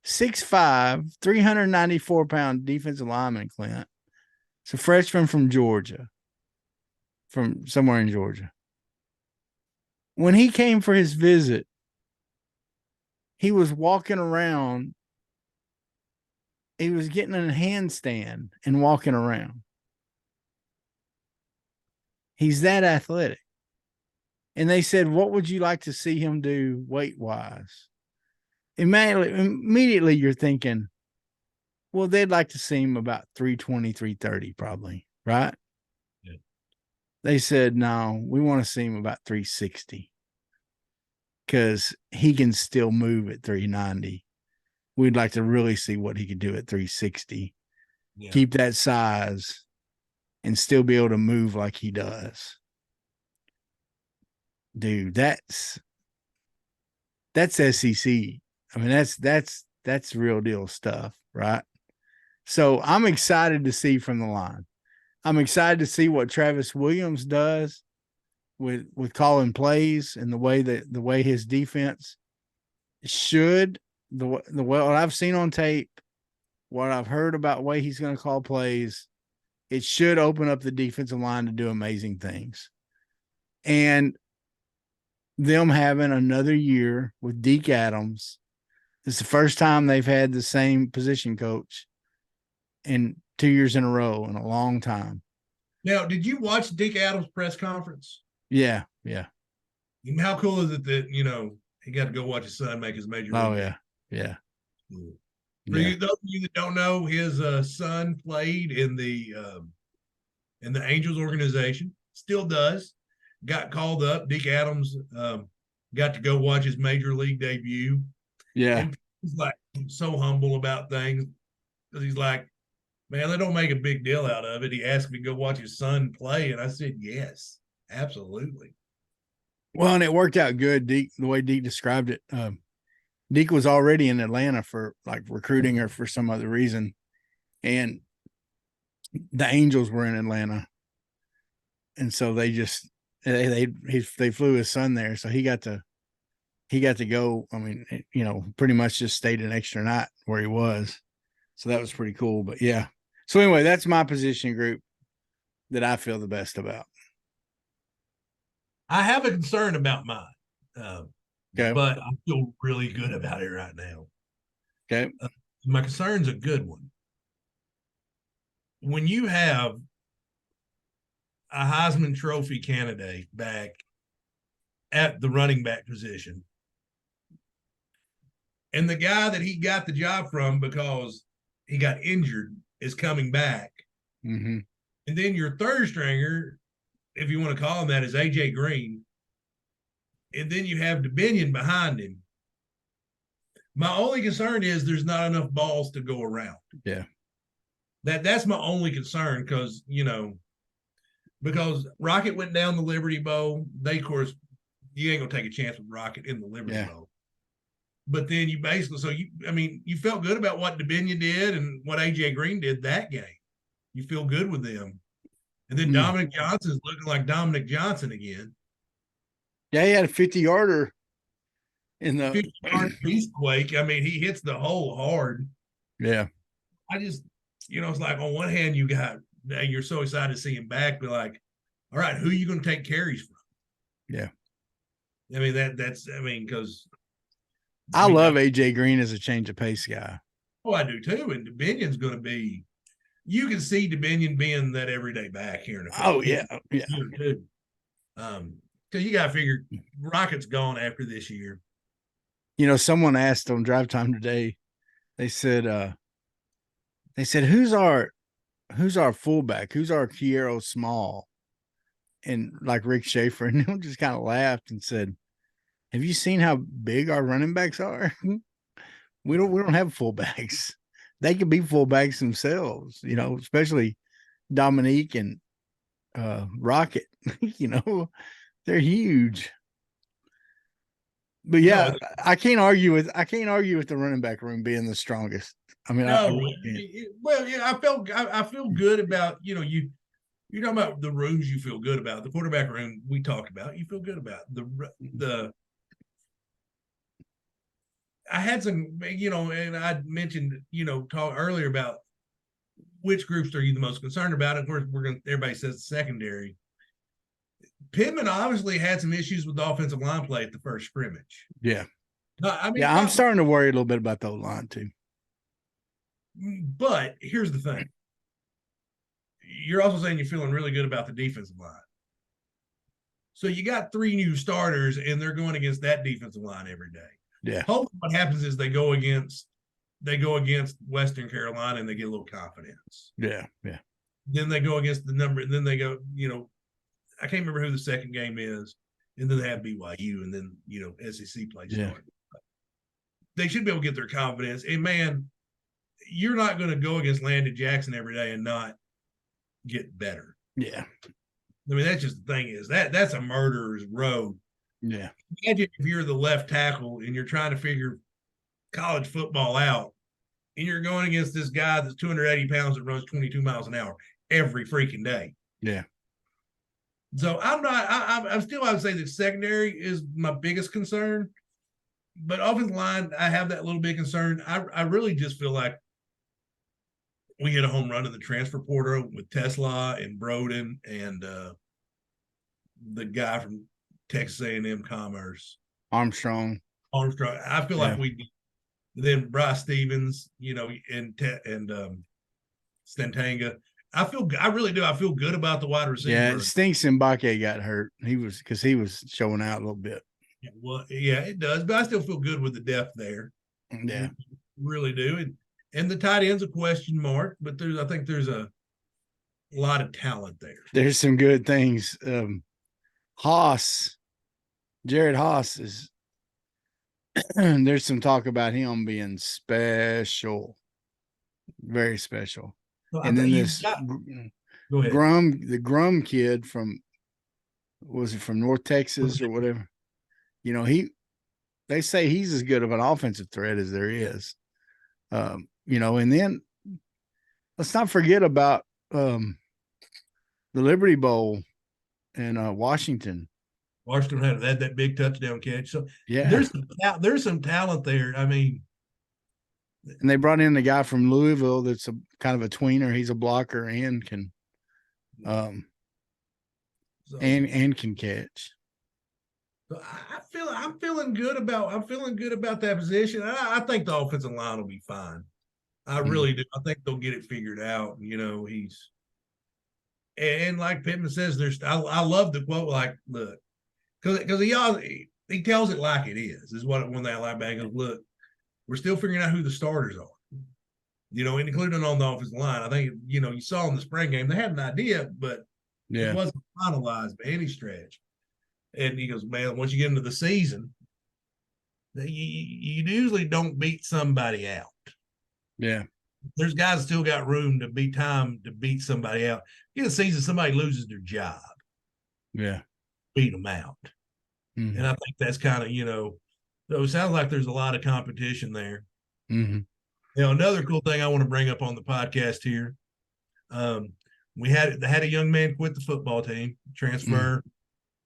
6'5", 394-pound defensive lineman, Clint. It's a freshman from Georgia, from somewhere in Georgia. When he came for his visit, he was walking around. He was getting in a handstand and walking around. He's that athletic. And they said, what would you like to see him do weight-wise? Immediately you're thinking, well, they'd like to see him about 320, 330 probably, right? Yeah. They said, no, we want to see him about 360 because he can still move at 390. We'd like to really see what he could do at 360. Yeah. Keep that size and still be able to move like he does. Dude, that's SEC. I mean, that's real deal stuff, right? So I'm excited to see from the line. I'm excited to see what Travis Williams does with calling plays and the way his defense should what I've seen on tape, what I've heard about the way he's going to call plays, it should open up the defensive line to do amazing things. And them having another year with Deke Adams, it's the first time they've had the same position coach in 2 years in a row in a long time. Now, did you watch Deke Adams' press conference? Yeah. And how cool is it that, he got to go watch his son make his major league? Oh, yeah. Yeah. Cool. For those of you that don't know, his son played in the Angels organization, still does. Got called up. Deke Adams got to go watch his major league debut. Yeah. And he's like so humble about things because he's like, man, they don't make a big deal out of it. He asked me to go watch his son play, and I said, yes, absolutely. Well, and it worked out good, Deke, the way Deke described it. Deke was already in Atlanta for like recruiting or for some other reason. And the Angels were in Atlanta. And so they flew his son there. So he got to go. I mean, pretty much just stayed an extra night where he was. So that was pretty cool. But yeah. So anyway, that's my position group that I feel the best about. I have a concern about mine. Okay. But I feel really good about it right now. Okay. My concern's a good one. When you have a Heisman Trophy candidate back at the running back position, and the guy that he got the job from because he got injured is coming back, mm-hmm. And then your third stringer, if you want to call him that, is AJ Green, and then you have DeBinion behind him. My only concern is there's not enough balls to go around. Yeah. That's my only concern because Rocket went down the Liberty Bowl. They, of course, you ain't gonna take a chance with Rocket in the Liberty Bowl. But then you felt good about what DeBinion did and what AJ Green did that game. You feel good with them. And then Dominic Johnson's looking like Dominic Johnson again. Yeah, he had a 50-yarder in the 50-yard beastquake. I mean, he hits the hole hard. Yeah. I just, it's like on one hand you're so excited to see him back, but like, all right, who are you going to take carries from? Yeah. I mean, because I love AJ Green as a change of pace guy. Oh, I do too. And DeBinion's going to be, you can see DeBinion being that everyday back here in a couple. Oh, yeah. Yeah. Too. Because you got to figure Rocket's gone after this year. Someone asked on Drive Time today, they said, who's our fullback? Who's our Kiero Small? And like Rick Schaefer, and he just kind of laughed and said, have you seen how big our running backs are? We don't have fullbacks. They can be fullbacks themselves, especially Dominique and Rocket. they're huge. But yeah, I can't argue with the running back room being the strongest. I mean, I really can't. Well, yeah, I feel good about you're talking about the rooms you feel good about. The quarterback room we talked about, you feel good about. The I had some, and I mentioned, talk earlier about which groups are you the most concerned about. Of course, everybody says the secondary. Pittman obviously had some issues with the offensive line play at the first scrimmage. Yeah. I mean, I'm starting to worry a little bit about the line too. But here's the thing. You're also saying you're feeling really good about the defensive line. So you got 3 new starters, and they're going against that defensive line every day. Yeah. Hopefully what happens is they go against Western Carolina and they get a little confidence. Yeah. Yeah. Then they go against the number, and then they go, I can't remember who the second game is, and then they have BYU, and then SEC play started. They should be able to get their confidence. And man, you're not going to go against Landon Jackson every day and not get better. Yeah. I mean, that's just the thing is that's a murderer's row. Yeah. Imagine if you're the left tackle and you're trying to figure college football out, and you're going against this guy that's 280 pounds that runs 22 miles an hour every freaking day. Yeah. So I'm still, I would say the secondary is my biggest concern, but offensive line, I have that little bit concern. I really just feel like we hit a home run in the transfer portal with Tesla and Broden and the guy from Texas A&M Commerce, Armstrong. I feel like we then Bryce Stevens, and Stantanga. I really do. I feel good about the wide receiver. Yeah, it stinks Mbake got hurt. He was showing out a little bit. Well, yeah, it does. But I still feel good with the depth there. Yeah. Really do. And the tight end's a question mark, but I think there's a lot of talent there. There's some good things. Jared Haas is there's some talk about him being special. Very special. So and then this the Grum kid from North Texas or whatever, they say he's as good of an offensive threat as there is. And then let's not forget about the Liberty Bowl in Washington. Washington had that big touchdown catch. So yeah, there's some talent there. I mean, and they brought in the guy from Louisville that's a kind of a tweener. He's a blocker and can and can catch. So I'm feeling good about that position. I think the offensive line will be fine. I really do. I think they'll get it figured out. And like Pittman says, I love the quote, like, look, because he tells it like it is what one thing I like back is, look, we're still figuring out who the starters are, and including on the offensive line. I think, you saw in the spring game, they had an idea, but it wasn't finalized by any stretch. And he goes, man, once you get into the season, you usually don't beat somebody out. Yeah. There's guys that still got room to beat somebody out. In the season, somebody loses their job. Yeah. Beat them out. Mm-hmm. And I think that's kind of, so it sounds like there's a lot of competition there. Mm-hmm. Another cool thing I want to bring up on the podcast here. We had a young man quit the football team, transfer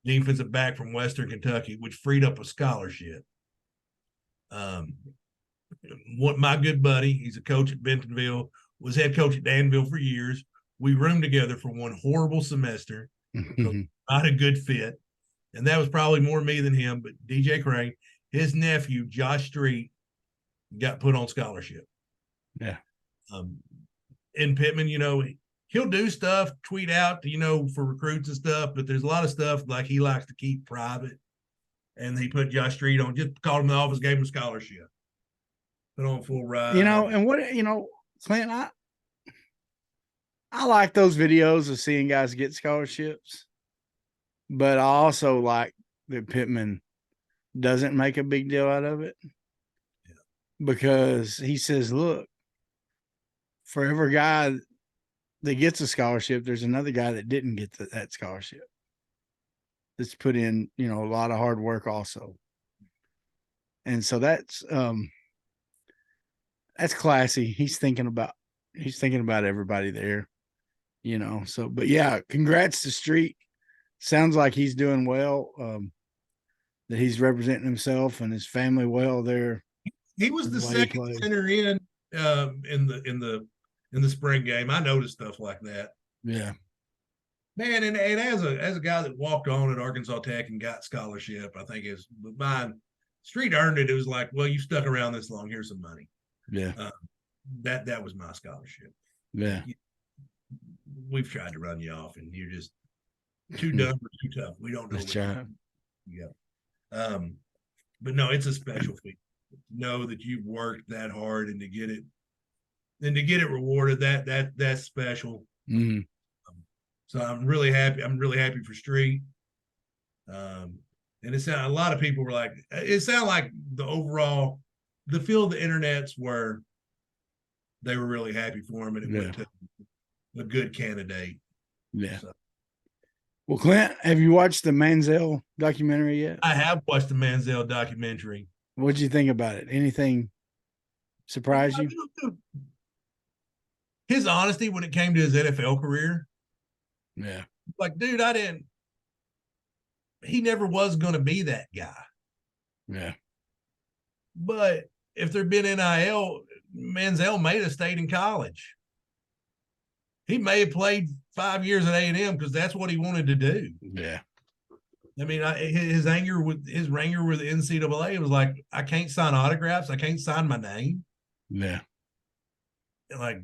defensive back from Western Kentucky, which freed up a scholarship. My good buddy, he's a coach at Bentonville, was head coach at Danville for years. We roomed together for one horrible semester. Not a good fit. And that was probably more me than him, but DJ Crane, his nephew, Josh Street, got put on scholarship. Yeah. And Pittman, he'll do stuff, tweet out, for recruits and stuff, but there's a lot of stuff like he likes to keep private. And he put Josh Street on, just called him in the office, gave him a scholarship. Put on full ride. And what, Clint, I like those videos of seeing guys get scholarships, but I also like that Pittman doesn't make a big deal out of it. Yeah. Because he says, look, for every guy that gets a scholarship, there's another guy that didn't get that scholarship. that's put in, a lot of hard work also. And so that's classy. He's thinking about everybody there, So, but yeah, congrats to Street. Sounds like he's doing well. That he's representing himself and his family well there. He was the second center in the spring game. I noticed stuff like that. Yeah, man, and as a guy that walked on at Arkansas Tech and got scholarship, I think is mine. Street earned it. It was like, well, you stuck around this long. Here's some money. Yeah, that was my scholarship. Yeah, we've tried to run you off, and you're just too dumb or too tough. We don't know. That's right. Yeah. But no, it's a special feat. Know that you've worked that hard and to get it rewarded, that's special. Mm-hmm. So I'm really happy. I'm really happy for Street. And it sounded, a lot of people were like, it sounded like the feel of the internets were, they were really happy for him, and it went to a good candidate. Yeah. So. Well, Clint, have you watched the Manziel documentary yet? I have watched the Manziel documentary. What'd you think about it? Anything surprise you? His honesty when it came to his NFL career. Yeah. Like, dude, he never was going to be that guy. Yeah. But if there'd been NIL, Manziel may have stayed in college. He may have played 5 years at A&M because that's what he wanted to do. Yeah. I mean, his anger with the NCAA was like, I can't sign autographs. I can't sign my name. Yeah. Like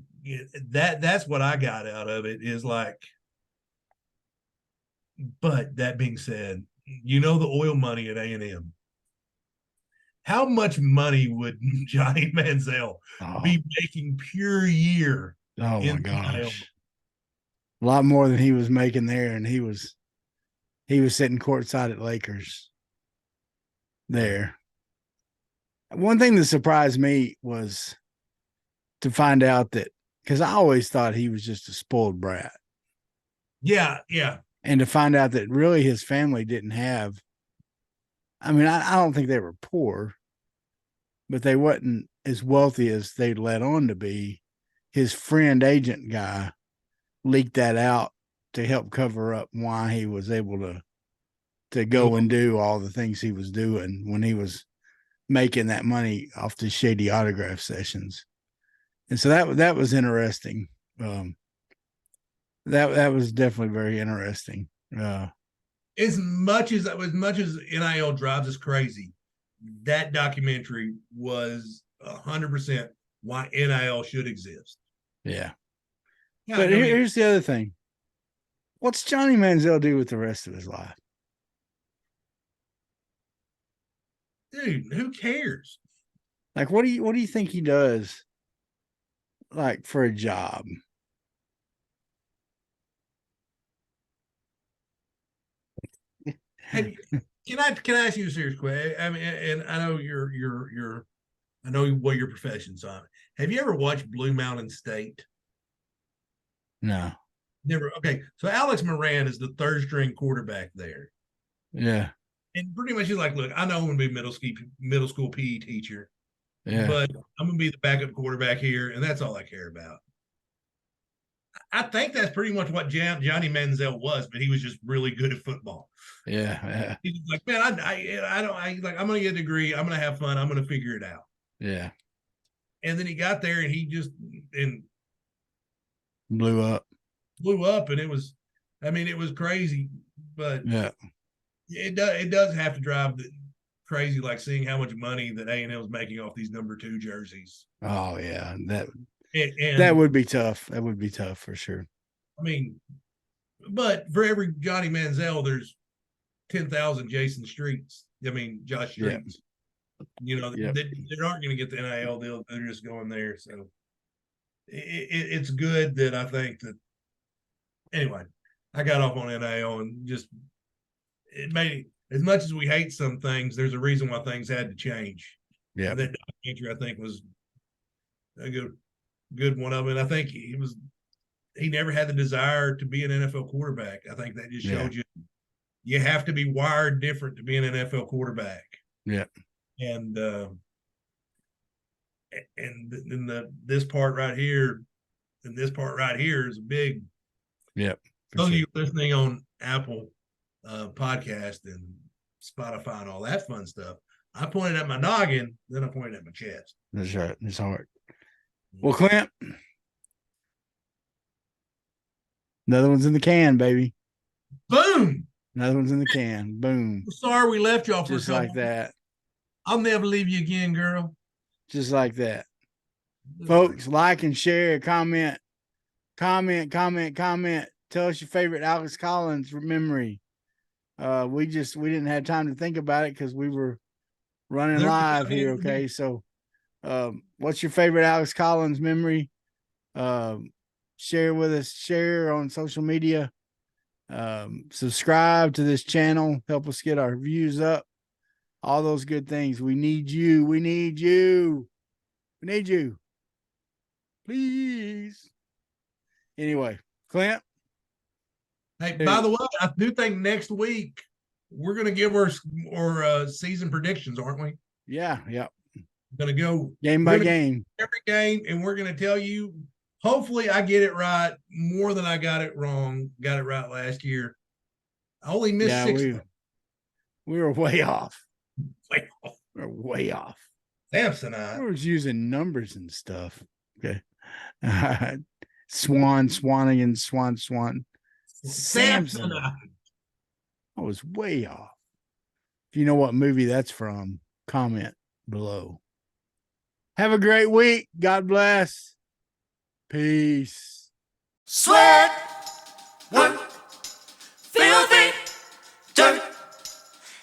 that's what I got out of it is like, but that being said, the oil money at A&M. How much money would Johnny Manziel be making pure year? Oh my gosh. A lot more than he was making there, and he was sitting courtside at Lakers there. One thing that surprised me was to find out that, because I always thought he was just a spoiled brat. Yeah, yeah. And to find out that really his family didn't have, I mean, I don't think they were poor, but they wasn't as wealthy as they'd let on to be. His friend agent guy leaked that out to help cover up why he was able to go and do all the things he was doing when he was making that money off the shady autograph sessions. And so that was interesting. That was definitely very interesting. As much as NIL drives us crazy, that documentary was 100% why NIL should exist. Yeah. But here's the other thing. What's Johnny Manziel do with the rest of his life? Dude, who cares? Like, what do you think he does, like, for a job? Can I ask you a serious question? I mean, and I know I know what your profession's on. Have you ever watched Blue Mountain State? No. Never. Okay. So Alex Moran is the third string quarterback there. Yeah. And pretty much he's like, look, I know I'm going to be middle school PE teacher, but I'm going to be the backup quarterback here, and that's all I care about. I think that's pretty much what Johnny Manziel was, but he was just really good at football. Yeah. He's like, man, I'm going to get a degree. I'm going to have fun. I'm going to figure it out. Yeah. And then he got there and he just blew up, and it was crazy, but yeah, it does have to drive crazy, like seeing how much money that A&M is making off these number 2 jerseys. Oh yeah, that would be tough. That would be tough for sure. I mean, but for every Johnny Manziel, there's 10,000 Jason Streets. I mean, Josh Streets. They aren't going to get the NIL deal. They're just going there. So it's good that I think that. Anyway, I got off on NIL and just it made, as much as we hate some things, there's a reason why things had to change. Yeah, that documentary I think was a good one of them. And I think he never had the desire to be an NFL quarterback. I think that just showed you you have to be wired different to be an NFL quarterback. Yeah. And this part right here, and this part right here is a big. Yep. Those of you listening on Apple podcast and Spotify and all that fun stuff, I pointed at my noggin, then I pointed at my chest. That's right. It's hard. Well, Clint, another one's in the can, baby. Boom. Another one's in the can. Boom. Sorry we left y'all for just like that. I'll never leave you again, girl. Just like that. Folks, like and share, comment. Tell us your favorite Alex Collins memory. We didn't have time to think about it because we were running live here. Okay. So what's your favorite Alex Collins memory? Share with us, share on social media. Subscribe to this channel, help us get our views up, all those good things. We need you. Please. Anyway, Clint. Hey, by the way, I do think next week we're going to give our season predictions, aren't we? Yeah. Going to go game by game, every game, and we're going to tell you. Hopefully, I get it right more than I got it wrong. Got it right last year. I only missed 6. We were way off. We're way off. Samson, we were using numbers and stuff. Okay. Swan. Samson. I was way off. If you know what movie that's from, comment below. Have a great week. God bless. Peace. Sweat, work, filthy, dirt,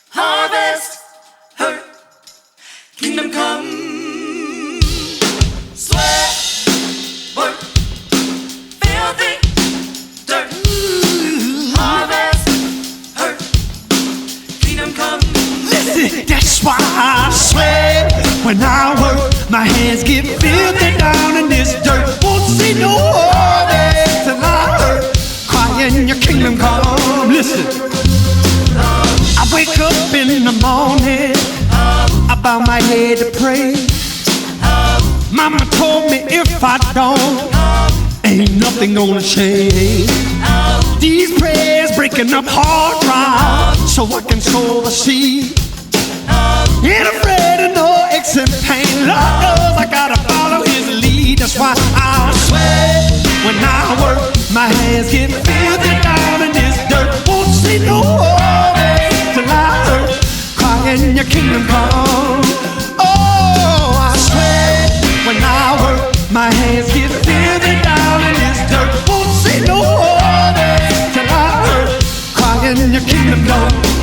harvest, hurt, kingdom come. Sweat, work, filthy, dirt, harvest, hurt, kingdom come. Listen, that's why I sweat when I work. My hands get filthy down in this dirt. Won't see no harvest till I hurt. Crying your kingdom come. Listen, I wake up in the morning, I bow my head to pray. Mama told me if I don't, ain't nothing gonna change. These prayers breaking up hard ground so I can sow the seed. Ain't afraid of no aches and pain. Lord knows I gotta follow his lead. That's why I sweat when I work. My hands get filthy down in this dirt. Won't see no harvest till I hurt. Crying your kingdom come. Oh, I sweat when I work. My hands get filthy down in this dirt. Won't see no harvest till I hurt. Crying your kingdom come.